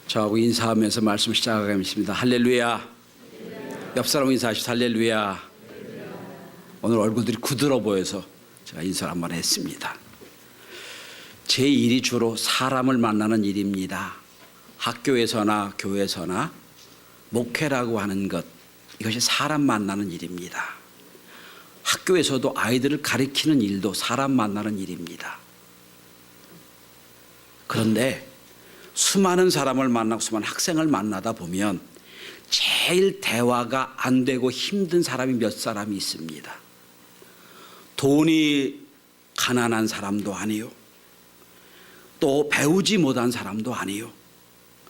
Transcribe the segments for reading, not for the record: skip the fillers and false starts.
저하고 인사하면서 말씀 시작하겠습니다. 할렐루야. 옆 사람 인사하시죠. 할렐루야. 오늘 얼굴들이 굳어 보여서 제가 인사를 한번 했습니다. 제 일이 주로 사람을 만나는 일입니다. 학교에서나 교회에서나 목회라고 하는 것, 이것이 사람 만나는 일입니다. 학교에서도 아이들을 가르치는 일도 사람 만나는 일입니다. 그런데 수많은 사람을 만나고 수많은 학생을 만나다 보면 제일 대화가 안 되고 힘든 사람이 몇 사람이 있습니다. 돈이 가난한 사람도 아니요, 또 배우지 못한 사람도 아니요.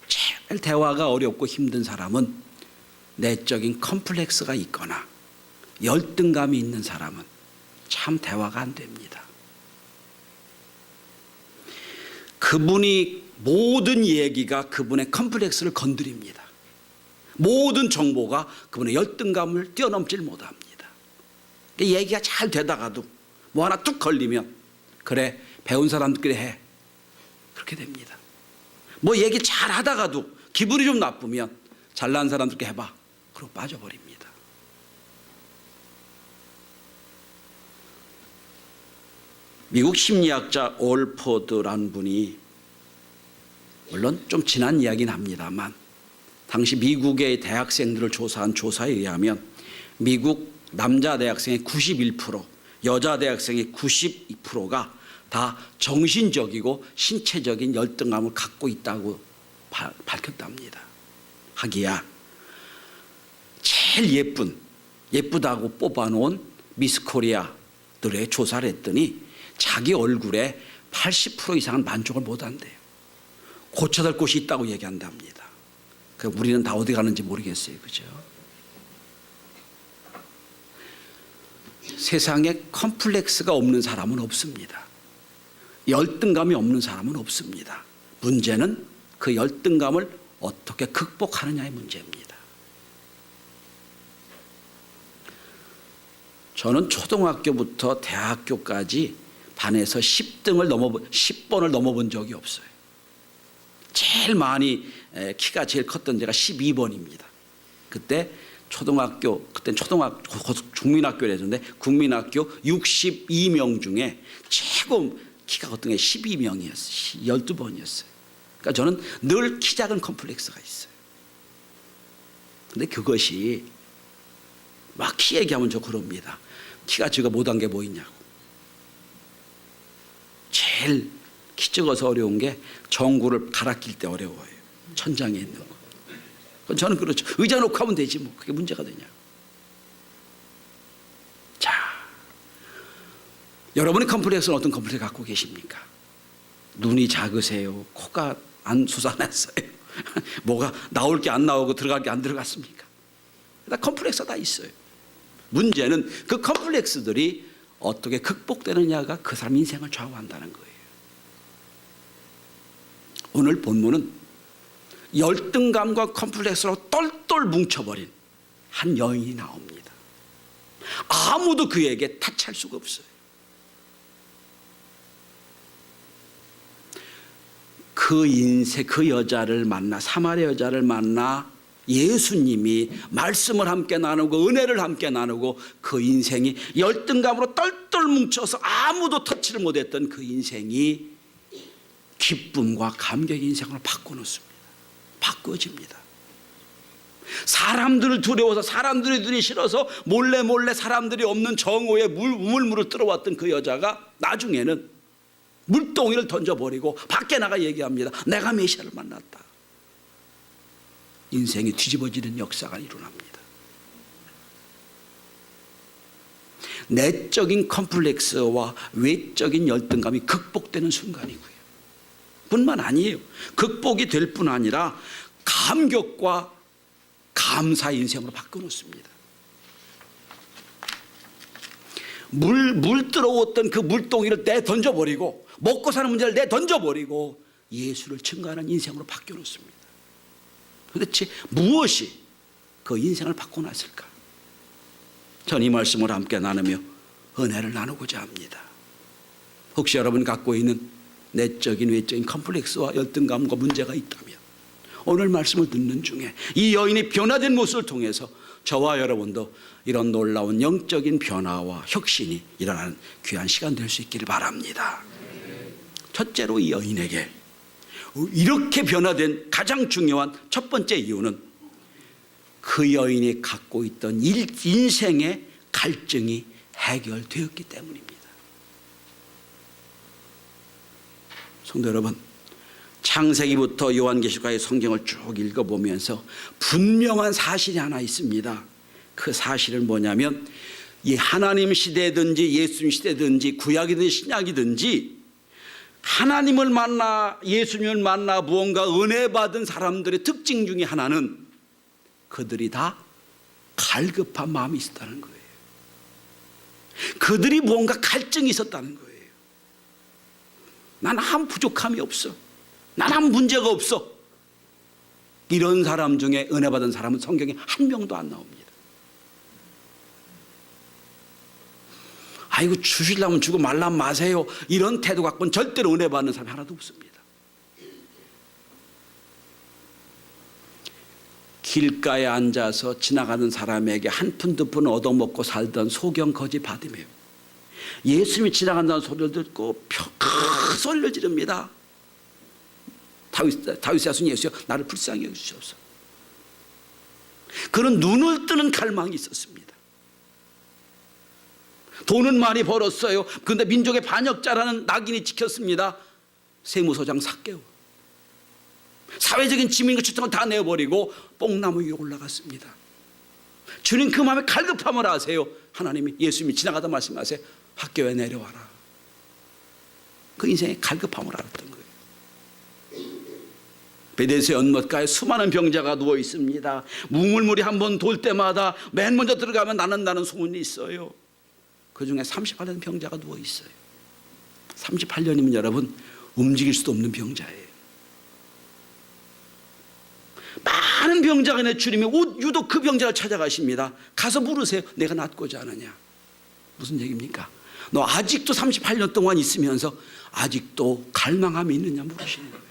제일 대화가 어렵고 힘든 사람은 내적인 컴플렉스가 있거나 열등감이 있는 사람은 참 대화가 안 됩니다. 그분이 모든 얘기가 그분의 컴플렉스를 건드립니다. 모든 정보가 그분의 열등감을 뛰어넘질 못합니다. 얘기가 잘 되다가도 뭐 하나 뚝 걸리면 그래 배운 사람들끼리 해, 그렇게 됩니다. 뭐 얘기 잘 하다가도 기분이 좀 나쁘면 잘난 사람들끼리 해봐, 그러고 빠져버립니다. 미국 심리학자 올포드라는 분이, 물론 좀 지난 이야기는 합니다만, 당시 미국의 대학생들을 조사한 조사에 의하면 미국 남자 대학생의 91%, 여자 대학생의 92%가 다 정신적이고 신체적인 열등감을 갖고 있다고 밝혔답니다. 하기야 제일 예쁘다고 뽑아놓은 미스 코리아들의 조사를 했더니 자기 얼굴에 80% 이상은 만족을 못한대요. 고쳐야 될 곳이 있다고 얘기한답니다. 우리는 다 어디 가는지 모르겠어요. 그죠? 세상에 컴플렉스가 없는 사람은 없습니다. 열등감이 없는 사람은 없습니다. 문제는 그 열등감을 어떻게 극복하느냐의 문제입니다. 저는 초등학교부터 대학교까지 반에서 10번을 넘어본 적이 없어요. 제일 많이 키가 제일 컸던 제가 12번입니다. 그때 그때 국민학교를 했는데 국민학교 62명 중에 최고 키가 컸던 게 12명이었어요. 12번이었어요. 그러니까 저는 늘 키 작은 컴플렉스가 있어요. 근데 그것이 막 키 얘기하면 저 그럽니다. 키가 제가 못한 게 뭐 있냐고. 제일 키 적어서 어려운 게 전구를 갈아 낄 때 어려워요. 천장에 있는 거. 저는 그렇죠. 의자 놓고 하면 되지 뭐. 그게 문제가 되냐. 자, 여러분의 컴플렉스는 어떤 컴플렉스 갖고 계십니까? 눈이 작으세요? 코가 안 솟아났어요? 뭐가 나올 게 안 나오고 들어갈 게 안 들어갔습니까? 다 컴플렉스가 다 있어요. 문제는 그 컴플렉스들이 어떻게 극복되느냐가 그 사람 인생을 좌우한다는 거예요. 오늘 본문은 열등감과 컴플렉스로 똘똘 뭉쳐버린 한 여인이 나옵니다. 아무도 그에게 타치할 수가 없어요. 그 여자를 만나, 사마리아 여자를 만나 예수님이 말씀을 함께 나누고 은혜를 함께 나누고 그 인생이 열등감으로 똘똘 뭉쳐서 아무도 터치를 못했던 그 인생이 기쁨과 감격의 인생으로 바꿔놓습니다. 바꿔집니다. 사람들을 두려워서, 사람들이 눈이 싫어서 몰래 사람들이 없는 정오에 우물물을 들어왔던 그 여자가 나중에는 물동이를 던져버리고 밖에 나가 얘기합니다. 내가 메시아를 만났다. 인생이 뒤집어지는 역사가 일어납니다. 내적인 컴플렉스와 외적인 열등감이 극복되는 순간이고요. 뿐만 아니에요. 극복이 될 뿐 아니라 감격과 감사 인생으로 바꿔놓습니다. 물 들어왔던 그 물동이를 내던져버리고 먹고 사는 문제를 내던져버리고 예수를 증거하는 인생으로 바꿔놓습니다. 도대체 무엇이 그 인생을 바꿔놨을까? 전 이 말씀을 함께 나누며 은혜를 나누고자 합니다. 혹시 여러분 갖고 있는 내적인 외적인 컴플렉스와 열등감과 문제가 있다면 오늘 말씀을 듣는 중에 이 여인이 변화된 모습을 통해서 저와 여러분도 이런 놀라운 영적인 변화와 혁신이 일어나는 귀한 시간 될 수 있기를 바랍니다. 첫째로 이 여인에게 이렇게 변화된 가장 중요한 첫 번째 이유는 그 여인이 갖고 있던 인생의 갈증이 해결되었기 때문입니다. 성도 여러분, 창세기부터 요한계시록까지 성경을 쭉 읽어보면서 분명한 사실이 하나 있습니다. 그 사실은 뭐냐면 이 하나님 시대든지 예수님 시대든지 구약이든지 신약이든지 하나님을 만나 예수님을 만나 무언가 은혜 받은 사람들의 특징 중에 하나는 그들이 다 갈급한 마음이 있었다는 거예요. 그들이 무언가 갈증이 있었다는 거예요. 난 아무 부족함이 없어. 난 아무 문제가 없어. 이런 사람 중에 은혜 받은 사람은 성경에 한 명도 안 나옵니다. 아이고 주시려면 주고 말라면 마세요. 이런 태도 갖고는 절대로 은혜 받는 사람이 하나도 없습니다. 길가에 앉아서 지나가는 사람에게 한 푼 두 푼 얻어먹고 살던 소경 거지 받으며 예수님이 지나간다는 소리를 듣고 큰 소리를 지릅니다. 다윗의 자손 예수여 나를 불쌍히 여기시옵소서. 그는 눈을 뜨는 갈망이 있었습니다. 돈은 많이 벌었어요. 그런데 민족의 반역자라는 낙인이 찍혔습니다. 세무서장 삭개오. 사회적인 지명과 추통을 다 내어버리고 뽕나무 위에 올라갔습니다. 주님 그 마음에 갈급함을 아세요. 하나님이 예수님이 지나가다 말씀하세요. 학교에 내려와라. 그 인생의 갈급함을 알았던 거예요. 베데스의 연못가에 수많은 병자가 누워 있습니다. 우물물이 한번 돌 때마다 맨 먼저 들어가면 나는다는 소문이 있어요. 그 중에 38년 병자가 누워 있어요. 38년이면 여러분 움직일 수도 없는 병자예요. 많은 병자가 있는 주님이 유독 그 병자를 찾아가십니다. 가서 물으세요. 내가 낫고자 하느냐. 무슨 얘기입니까? 너 아직도 38년 동안 있으면서 아직도 갈망함이 있느냐 물으시는 거예요.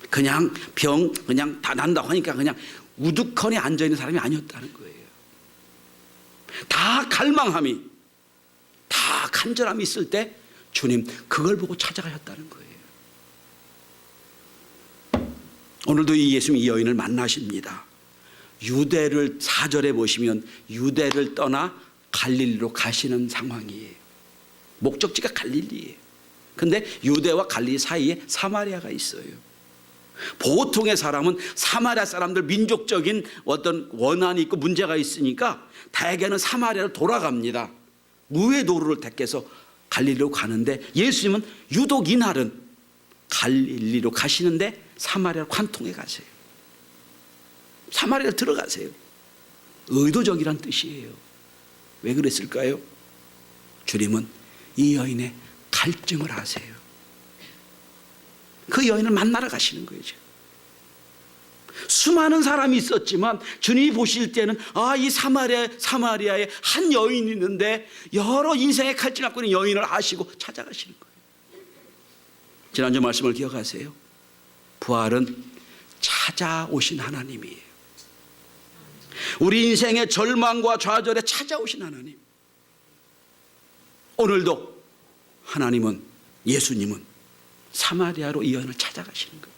그냥 다 난다고 하니까 그냥 우두커니 앉아있는 사람이 아니었다는 거예요. 다 갈망함이, 다 간절함이 있을 때 주님 그걸 보고 찾아가셨다는 거예요. 오늘도 이 예수님 이 여인을 만나십니다. 유대를 4절에 보시면 유대를 떠나 갈릴리로 가시는 상황이에요. 목적지가 갈릴리예요. 그런데 유대와 갈릴리 사이에 사마리아가 있어요. 보통의 사람은 사마리아 사람들 민족적인 어떤 원한이 있고 문제가 있으니까 대개는 사마리아로 돌아갑니다. 우회 도로를 택해서 갈릴리로 가는데 예수님은 유독 이날은 갈릴리로 가시는데 사마리아로 관통해 가세요. 사마리아로 들어가세요. 의도적이란 뜻이에요. 왜 그랬을까요? 주님은 이 여인의 갈증을 아세요. 그 여인을 만나러 가시는 거죠. 수많은 사람이 있었지만 주님이 보실 때는 이 사마리아에 한 여인이 있는데 여러 인생의 갈증 갖고 있는 여인을 아시고 찾아가시는 거예요. 지난주 말씀을 기억하세요. 부활은 찾아오신 하나님이에요. 우리 인생의 절망과 좌절에 찾아오신 하나님. 오늘도 하나님은, 예수님은 사마리아로 이 여인을 찾아가시는 거예요.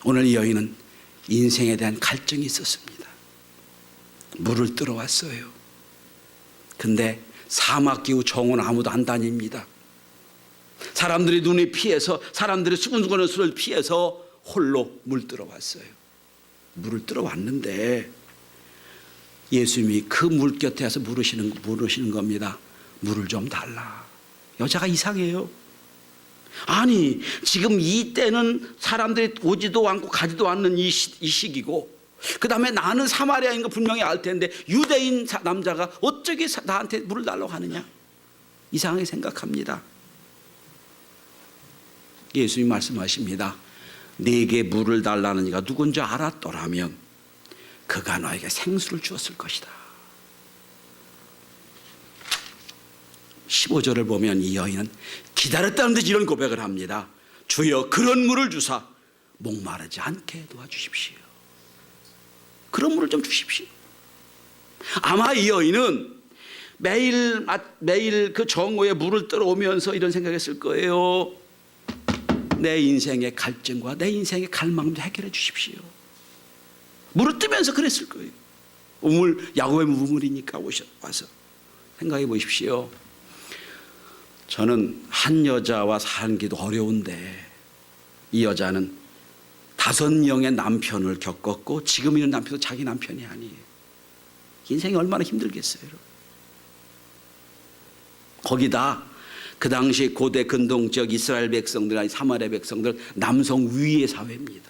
오늘 이 여인은 인생에 대한 갈증이 있었습니다. 물을 뜨러 왔어요. 근데 사막기후 정오는 아무도 안 다닙니다. 사람들이 눈이 피해서, 사람들이 수근수근한 술을 피해서 홀로 물 뜨러 왔어요. 물을 뜨러 왔는데 예수님이 그 물 곁에 와서 물으시는 겁니다. 물을 좀 달라. 여자가 이상해요. 아니 지금 이때는 사람들이 오지도 않고 가지도 않는 이 시기고, 그 다음에 나는 사마리아인 거 분명히 알 텐데 유대인 남자가 어쩌게 나한테 물을 달라고 하느냐. 이상하게 생각합니다. 예수님이 말씀하십니다. 네게 물을 달라는 이가 누군지 알았더라면 그가 너에게 생수를 주었을 것이다. 15절을 보면 이 여인은 기다렸다는 듯이 이런 고백을 합니다. 주여 그런 물을 주사 목마르지 않게 도와주십시오. 그런 물을 좀 주십시오. 아마 이 여인은 매일 그 정오에 물을 떠오면서 이런 생각했을 거예요. 내 인생의 갈증과 내 인생의 갈망을 해결해 주십시오. 물을 뜨면서 그랬을 거예요. 야곱의 우물이니까 와서 생각해 보십시오. 저는 한 여자와 살기도 어려운데 이 여자는 5명의 남편을 겪었고 지금 있는 남편도 자기 남편이 아니에요. 인생이 얼마나 힘들겠어요, 여러분. 거기다 그 당시 고대 근동 지역 이스라엘 백성들 아니 사마리아 백성들 남성 위의 사회입니다.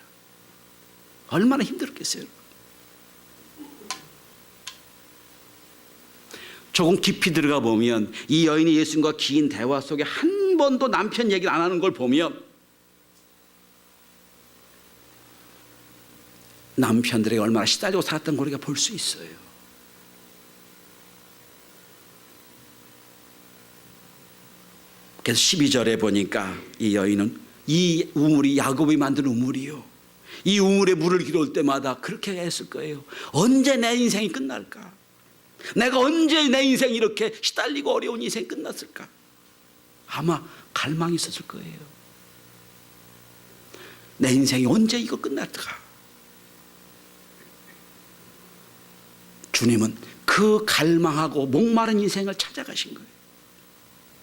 얼마나 힘들었겠어요. 조금 깊이 들어가 보면 이 여인이 예수님과 긴 대화 속에 한 번도 남편 얘기를 안 하는 걸 보면 남편들에게 얼마나 시달리고 살았던 걸 우리가 볼 수 있어요. 그래서 12절에 보니까 이 여인은 이 우물이 야곱이 만든 우물이요. 이 우물에 물을 길어올 때마다 그렇게 했을 거예요. 언제 내 인생이 끝날까? 내가 언제 내 인생이 이렇게 시달리고 어려운 인생이 끝났을까? 아마 갈망이 있었을 거예요. 내 인생이 언제 이거 끝날까? 주님은 그 갈망하고 목마른 인생을 찾아가신 거예요.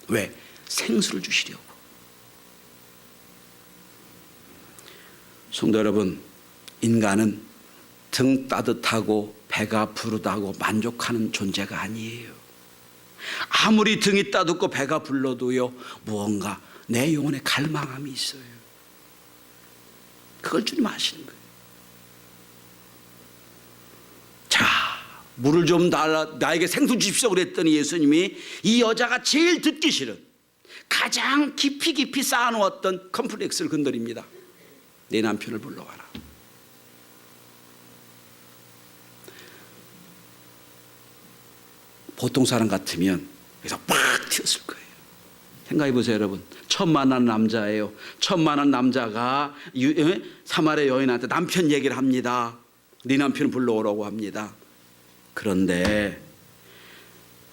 왜? 생수를 주시려고. 성도 여러분, 인간은 등 따뜻하고 배가 부르다고 만족하는 존재가 아니에요. 아무리 등이 따뜻고 배가 불러도요, 무언가 내 영혼에 갈망함이 있어요. 그걸 주님 아시는 거예요. 자, 물을 좀 달라, 나에게 생수 주십시오 그랬더니 예수님이 이 여자가 제일 듣기 싫은 가장 깊이 쌓아놓았던 컴플렉스를 건드립니다. 내 남편을 불러와라. 보통 사람 같으면 그래서 팍 튀었을 거예요. 생각해 보세요, 여러분. 처음 만난 남자예요. 처음 만난 남자가 사마리아 여인한테 남편 얘기를 합니다. 네 남편 불러오라고 합니다. 그런데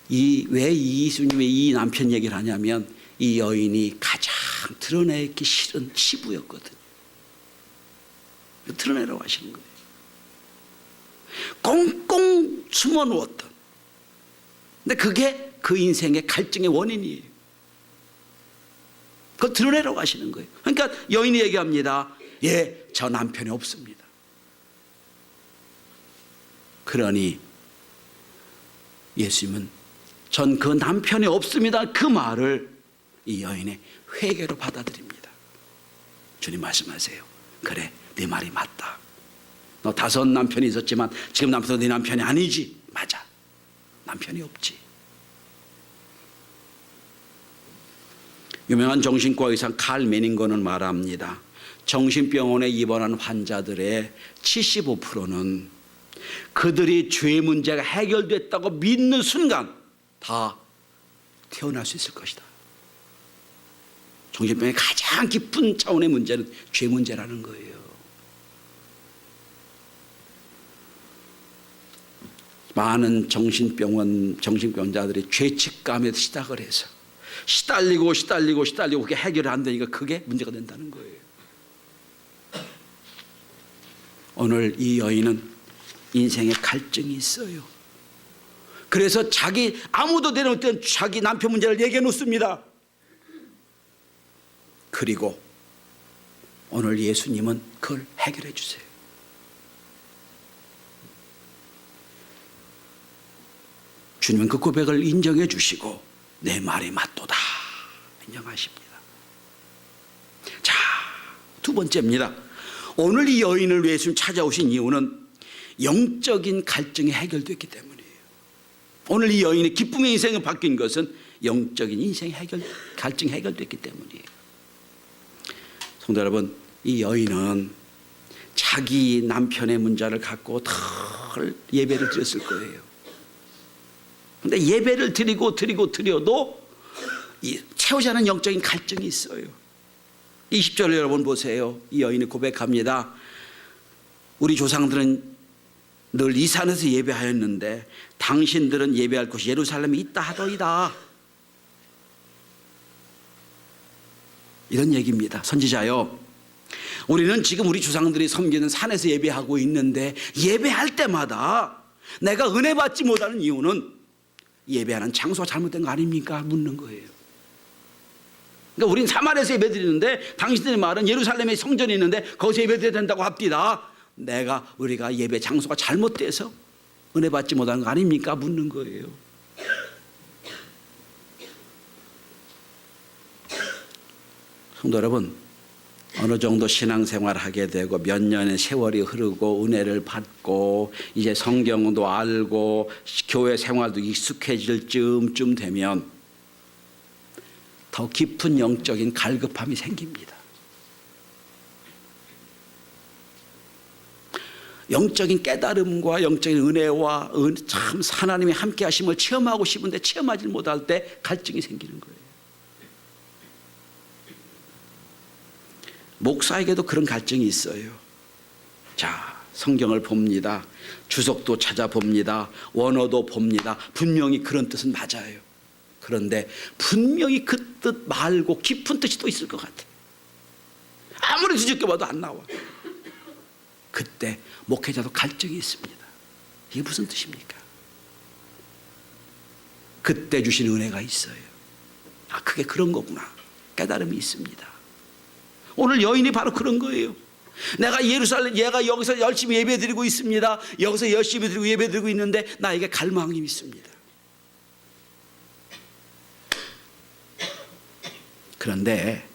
왜 예수님이 이 남편 얘기를 하냐면 이 여인이 가장 드러내기 싫은 치부였거든요. 드러내라고 하시는 거예요. 꽁꽁 숨어 누웠던. 근데 그게 그 인생의 갈증의 원인이에요. 그걸 드러내라고 하시는 거예요. 그러니까 여인이 얘기합니다. 예, 저 남편이 없습니다. 그러니 예수님은 전 그 남편이 없습니다. 그 말을 이 여인의 회개로 받아들입니다. 주님 말씀하세요. 그래, 네 말이 맞다. 너 5 남편이 있었지만 지금 남편도 네 남편이 아니지. 맞아. 남편이 없지. 유명한 정신과 의사 칼 메닝거는 말합니다. 정신병원에 입원한 환자들의 75%는 그들이 죄 문제가 해결됐다고 믿는 순간 다 태어날 수 있을 것이다. 정신병의 가장 깊은 차원의 문제는 죄 문제라는 거예요. 많은 정신병자들이 죄책감에서 시작을 해서 시달리고 그게 해결이 안 되니까 그게 문제가 된다는 거예요. 오늘 이 여인은 인생에 갈증이 있어요. 그래서 아무도 내놓을 때 자기 남편 문제를 얘기해 놓습니다. 그리고 오늘 예수님은 그걸 해결해 주세요. 주님은 그 고백을 인정해 주시고 내 말이 맞도다 인정하십니다. 자, 2번째입니다. 오늘 이 여인을 예수님 찾아오신 이유는 영적인 갈증이 해결됐기 때문이에요. 오늘 이 여인의 기쁨의 인생이 바뀐 것은 영적인 인생의 갈증이 해결됐기 때문이에요. 성도 여러분, 이 여인은 자기 남편의 문제를 갖고 늘 예배를 드렸을 거예요. 근데 예배를 드려도 채우지 않은 영적인 갈증이 있어요. 20절을 여러분 보세요. 이 여인이 고백합니다. 우리 조상들은 늘 이 산에서 예배하였는데 당신들은 예배할 곳이 예루살렘에 있다 하더이다. 이런 얘기입니다. 선지자요, 우리는 지금 우리 조상들이 섬기는 산에서 예배하고 있는데 예배할 때마다 내가 은혜 받지 못하는 이유는 예배하는 장소가 잘못된 거 아닙니까? 묻는 거예요. 그러니까 우린 사마리아에서 예배드리는데 당신들의 말은 예루살렘에 성전이 있는데 거기서 예배드려야 된다고 합디다. 우리가 예배 장소가 잘못돼서 은혜 받지 못하는 거 아닙니까? 묻는 거예요. 성도 여러분, 어느 정도 신앙생활을 하게 되고 몇 년의 세월이 흐르고 은혜를 받고 이제 성경도 알고 교회 생활도 익숙해질 쯤 되면 더 깊은 영적인 갈급함이 생깁니다. 영적인 깨달음과 영적인 은혜와 참 하나님의 함께 하심을 체험하고 싶은데 체험하지 못할 때 갈증이 생기는 거예요. 목사에게도 그런 갈증이 있어요. 자, 성경을 봅니다. 주석도 찾아봅니다. 원어도 봅니다. 분명히 그런 뜻은 맞아요. 그런데 분명히 그 뜻 말고 깊은 뜻이 또 있을 것 같아요. 아무리 뒤집게 봐도 안 나와. 그때 목회자도 갈증이 있습니다. 이게 무슨 뜻입니까? 그때 주신 은혜가 있어요. 아, 그게 그런 거구나. 깨달음이 있습니다. 오늘 여인이 바로 그런 거예요. 얘가 여기서 열심히 예배드리고 있습니다. 여기서 열심히 드리고 예배드리고 있는데 나에게 갈망이 있습니다. 그런데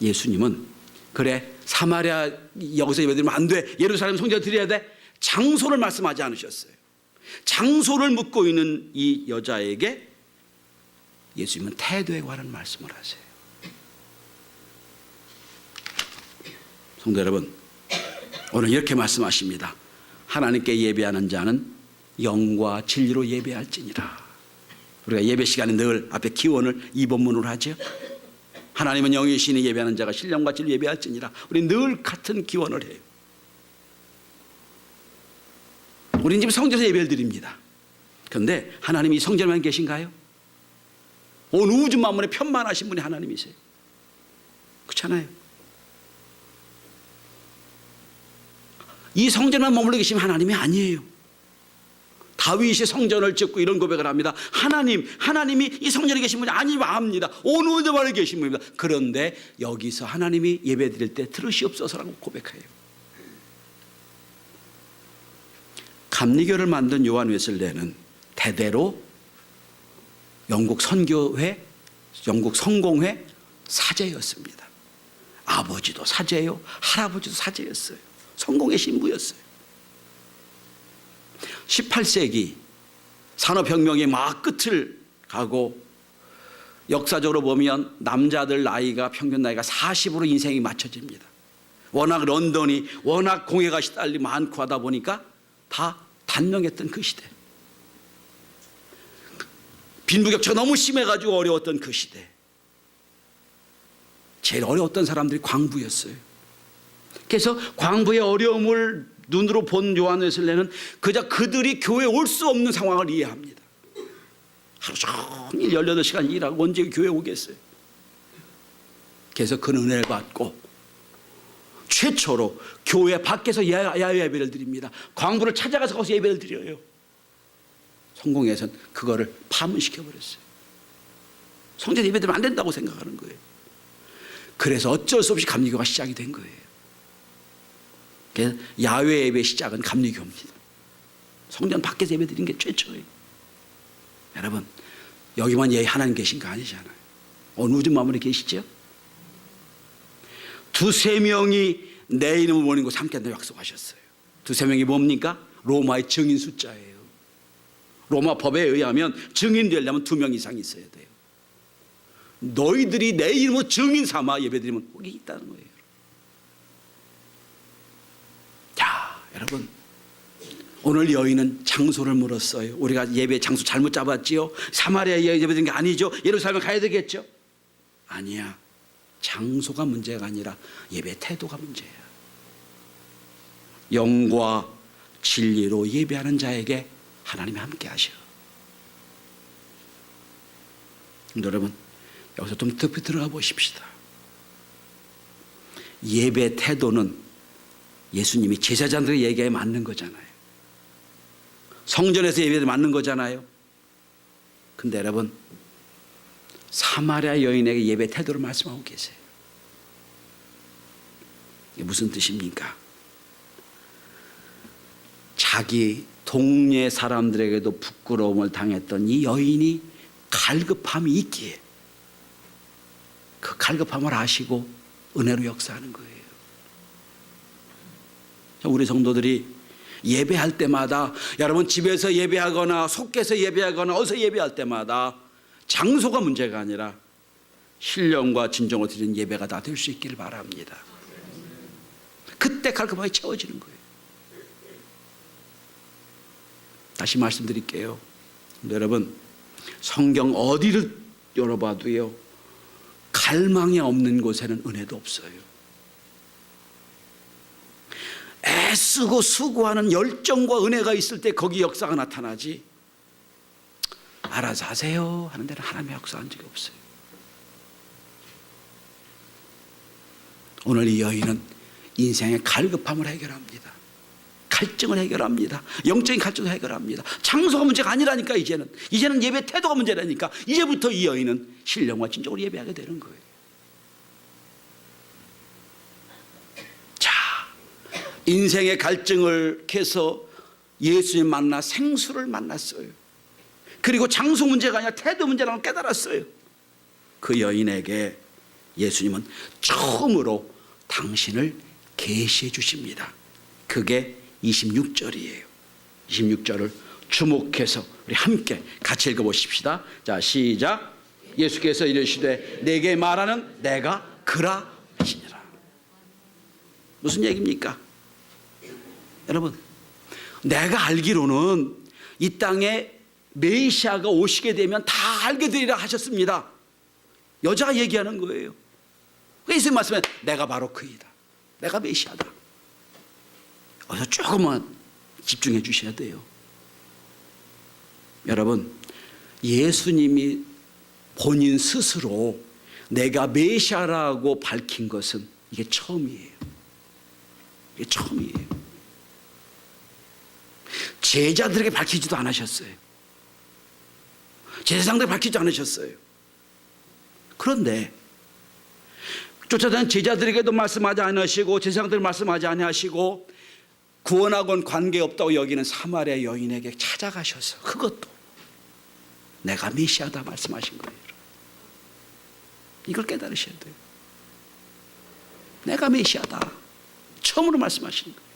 예수님은 그래, 사마리아 여기서 예배드리면 안 돼, 예루살렘 성전에 드려야 돼, 장소를 말씀하지 않으셨어요. 장소를 묻고 있는 이 여자에게 예수님은 태도에 관한 말씀을 하세요. 성도 여러분, 오늘 이렇게 말씀하십니다. 하나님께 예배하는 자는 영과 진리로 예배할지니라. 우리가 예배 시간에 늘 앞에 기원을 2번문으로 하죠. 하나님은 영이시니 예배하는 자가 신령과 진리로 예배할지니라. 우리 늘 같은 기원을 해요. 우리는 지금 성전에서 예배를 드립니다. 그런데 하나님이 성전에만 계신가요? 온 우주 만물에 편만하신 분이 하나님이세요. 그렇잖아요. 이 성전만 머물러 계시면 하나님이 아니에요. 다윗이 성전을 짓고 이런 고백을 합니다. 하나님이 이 성전에 계신 분이 아닙니다. 온 우주만에 계신 분입니다. 그런데 여기서 하나님이 예배드릴 때 들으시옵소서라고 고백해요. 감리교를 만든 요한 웨슬레는 대대로 영국 선교회, 영국 성공회 사제였습니다. 아버지도 사제요, 할아버지도 사제였어요. 성공의 신부였어요. 18세기 산업혁명의 막 끝을 가고 역사적으로 보면 남자들 나이가 평균 나이가 40으로 인생이 맞춰집니다. 워낙 런던이 워낙 공해가 시달리 많고 하다 보니까 다 단명했던 그 시대. 빈부격차가 너무 심해가지고 어려웠던 그 시대. 제일 어려웠던 사람들이 광부였어요. 그래서 광부의 어려움을 눈으로 본 요한 웨슬레는 그저 그들이 교회에 올 수 없는 상황을 이해합니다. 하루 종일 18시간 일하고 언제 교회에 오겠어요. 그래서 그는 은혜를 받고 최초로 교회 밖에서 야외 예배를 드립니다. 광부를 찾아가서 거기서 예배를 드려요. 성공회에서는 그거를 파문시켜버렸어요. 성전 예배 드리면 안 된다고 생각하는 거예요. 그래서 어쩔 수 없이 감리교가 시작이 된 거예요. 그래서 야외 예배 시작은 감리교입니다. 성전 밖에서 예배 드리는 게 최초예요. 여러분, 여기만 하나님 계신 거 아니잖아요. 어느 우주 만물에 계시죠? 두세 명이 내 이름을 모는 곳 함께 한다고 약속하셨어요. 두세 명이 뭡니까? 로마의 증인 숫자예요. 로마 법에 의하면 증인 되려면 2명 이상 있어야 돼요. 너희들이 내 이름으로 증인 삼아 예배드리면 거기 있다는 거예요. 자, 여러분, 오늘 여인은 장소를 물었어요. 우리가 예배 장소 잘못 잡았지요. 사마리아에 예배드린 게 아니죠. 예루살렘 가야 되겠죠. 아니야. 장소가 문제가 아니라 예배 태도가 문제야. 영과 진리로 예배하는 자에게 하나님이 함께 하셔. 여러분, 여기서 좀 깊이 들어가 보십시다. 예배 태도는 예수님이 제사장들의 얘기에 맞는 거잖아요. 성전에서 예배에 맞는 거잖아요. 근데 여러분, 사마리아 여인에게 예배 태도를 말씀하고 계세요. 이게 무슨 뜻입니까? 자기 동네 사람들에게도 부끄러움을 당했던 이 여인이 갈급함이 있기에 그 갈급함을 아시고 은혜로 역사하는 거예요. 우리 성도들이 예배할 때마다, 여러분 집에서 예배하거나 속에서 예배하거나 어디서 예배할 때마다 장소가 문제가 아니라 신령과 진정으로 드리는 예배가 다 될 수 있기를 바랍니다. 그때 갈급함이 채워지는 거예요. 다시 말씀드릴게요. 여러분, 성경 어디를 열어봐도요, 갈망이 없는 곳에는 은혜도 없어요. 애쓰고 수고하는 열정과 은혜가 있을 때 거기 역사가 나타나지, 알아서 하세요 하는 데는 하나님의 역사한 적이 없어요. 오늘 이 여인은 인생의 갈급함을 해결합니다. 갈증을 해결합니다. 영적인 갈증을 해결합니다. 장소가 문제가 아니라니까. 이제는 예배 태도가 문제라니까. 이제부터 이 여인은 신령과 진정으로 예배하게 되는 거예요. 자, 인생의 갈증을 캐서 예수님 만나 생수를 만났어요. 그리고 장소 문제가 아니라 태도 문제라는 걸 깨달았어요. 그 여인에게 예수님은 처음으로 당신을 계시해 주십니다. 그게 26절이에요. 26절을 주목해서 우리 함께 같이 읽어보십시다. 자, 시작. 예수께서 이르시되 내게 말하는 내가 그라 하시니라. 무슨 얘기입니까? 여러분, 내가 알기로는 이 땅에 메시아가 오시게 되면 다 알게 되리라 하셨습니다. 여자가 얘기하는 거예요. 예수님 말씀에 내가 바로 그이다. 내가 메시아다. 어서 조금만 집중해 주셔야 돼요. 여러분, 예수님이 본인 스스로 내가 메시아라고 밝힌 것은 이게 처음이에요. 이게 처음이에요. 제자들에게 밝히지도 않으셨어요. 제사장들에게 밝히지 않으셨어요. 그런데 쫓아다니는 제자들에게도 말씀하지 않으시고 제사장들 말씀하지 않으시고 구원하고는 관계없다고 여기는 사마리아 여인에게 찾아가셔서 그것도 내가 메시아다 말씀하신 거예요. 이걸 깨달으셔야 돼요. 내가 메시아다 처음으로 말씀하신 거예요.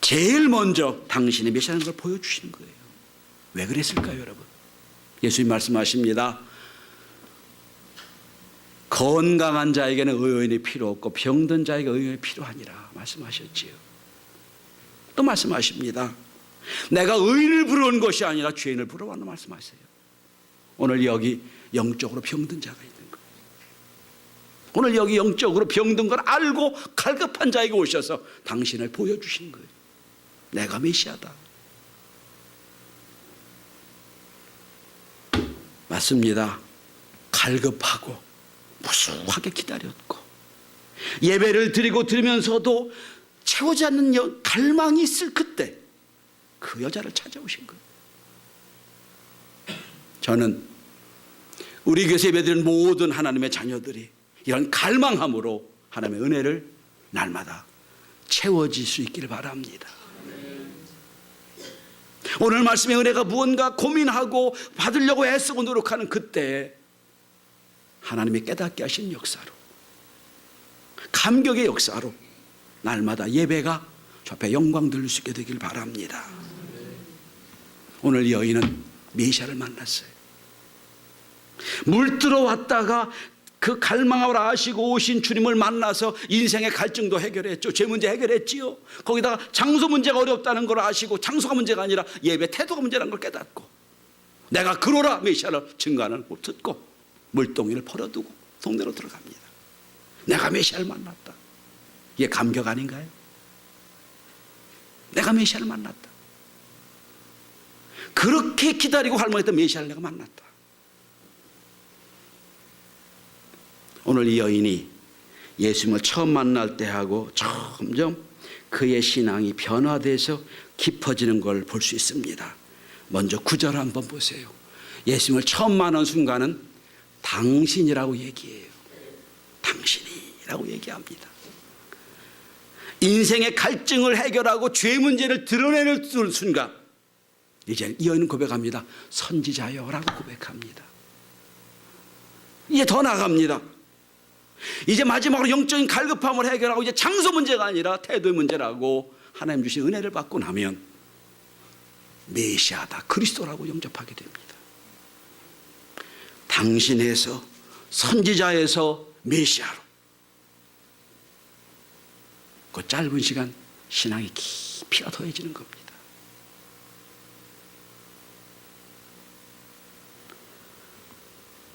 제일 먼저 당신이 메시아라는 걸 보여주시는 거예요. 왜 그랬을까요, 여러분? 예수님 말씀하십니다. 건강한 자에게는 의원이 필요 없고 병든 자에게 의원이 필요하니라 말씀하셨지요. 또 말씀하십니다. 내가 의인을 부러운 것이 아니라 죄인을 부러워한다 말씀하세요. 오늘 여기 영적으로 병든 자가 있는 거예요. 오늘 여기 영적으로 병든 걸 알고 갈급한 자에게 오셔서 당신을 보여주신 거예요. 내가 메시아다. 맞습니다. 갈급하고 무수하게 기다렸고 예배를 드리고 드리면서도 채우지 않는 갈망이 있을 그때 그 여자를 찾아오신 거예요. 저는 우리 교회에서 예배드리는 모든 하나님의 자녀들이 이런 갈망함으로 하나님의 은혜를 날마다 채워질 수 있기를 바랍니다. 오늘 말씀의 은혜가 무언가 고민하고 받으려고 애쓰고 노력하는 그때 하나님이 깨닫게 하신 역사로, 감격의 역사로 날마다 예배가 주 앞에 영광 돌릴 수 있게 되길 바랍니다. 오늘 이 여인은 메시아를 만났어요. 물들어 왔다가 그 갈망을 아시고 오신 주님을 만나서 인생의 갈증도 해결했죠. 죄 문제 해결했지요. 거기다가 장소 문제가 어렵다는 걸 아시고 장소가 문제가 아니라 예배 태도가 문제라는 걸 깨닫고 내가 그로라 메시아를 증거하는 못 듣고 물동이를 벌어두고 동네로 들어갑니다. 내가 메시아를 만났다. 이게 감격 아닌가요? 내가 메시아를 만났다. 그렇게 기다리고 갈망했던 메시아를 내가 만났다. 오늘 이 여인이 예수님을 처음 만날 때하고 점점 그의 신앙이 변화돼서 깊어지는 걸 볼 수 있습니다. 먼저 9절 한번 보세요. 예수님을 처음 만난 순간은 당신이라고 얘기해요. 당신이라고 얘기합니다. 인생의 갈증을 해결하고 죄 문제를 드러내는 순간 이제 이 여인은 고백합니다. 선지자여 라고 고백합니다. 이제 더 나아갑니다. 이제 마지막으로 영적인 갈급함을 해결하고 이제 장소 문제가 아니라 태도의 문제라고 하나님 주신 은혜를 받고 나면 메시아다, 그리스도라고 영접하게 됩니다. 당신에서 선지자에서 메시아로 그 짧은 시간 신앙이 깊이가 더해지는 겁니다.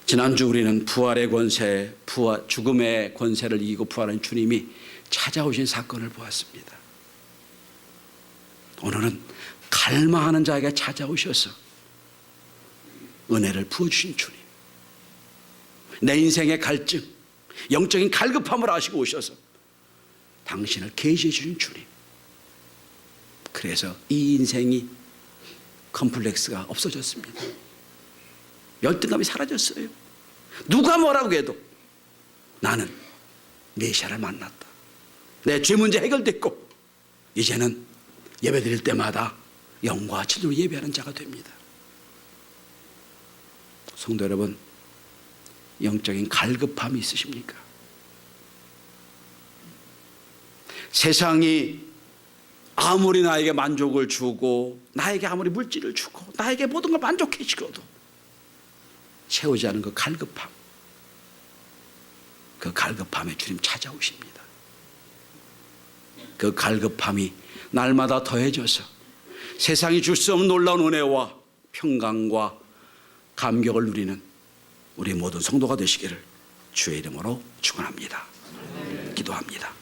지난주 우리는 부활의 권세, 죽음의 권세를 이기고 부활한 주님이 찾아오신 사건을 보았습니다. 오늘은 갈망하는 자에게 찾아오셔서 은혜를 부어주신 주님, 내 인생의 갈증, 영적인 갈급함을 아시고 오셔서 당신을 계시해 주신 주님. 그래서 이 인생이 컴플렉스가 없어졌습니다. 열등감이 사라졌어요. 누가 뭐라고 해도 나는 메시아를 만났다. 내 죄 문제 해결됐고 이제는 예배드릴 때마다 영과 진리로 예배하는 자가 됩니다. 성도 여러분, 영적인 갈급함이 있으십니까? 세상이 아무리 나에게 만족을 주고 나에게 아무리 물질을 주고 나에게 모든 걸 만족해 주고도 채우지 않은 그 갈급함, 그 갈급함에 주님 찾아오십니다. 그 갈급함이 날마다 더해져서 세상이 줄 수 없는 놀라운 은혜와 평강과 감격을 누리는 우리 모든 성도가 되시기를 주의 이름으로 축원합니다. 기도합니다.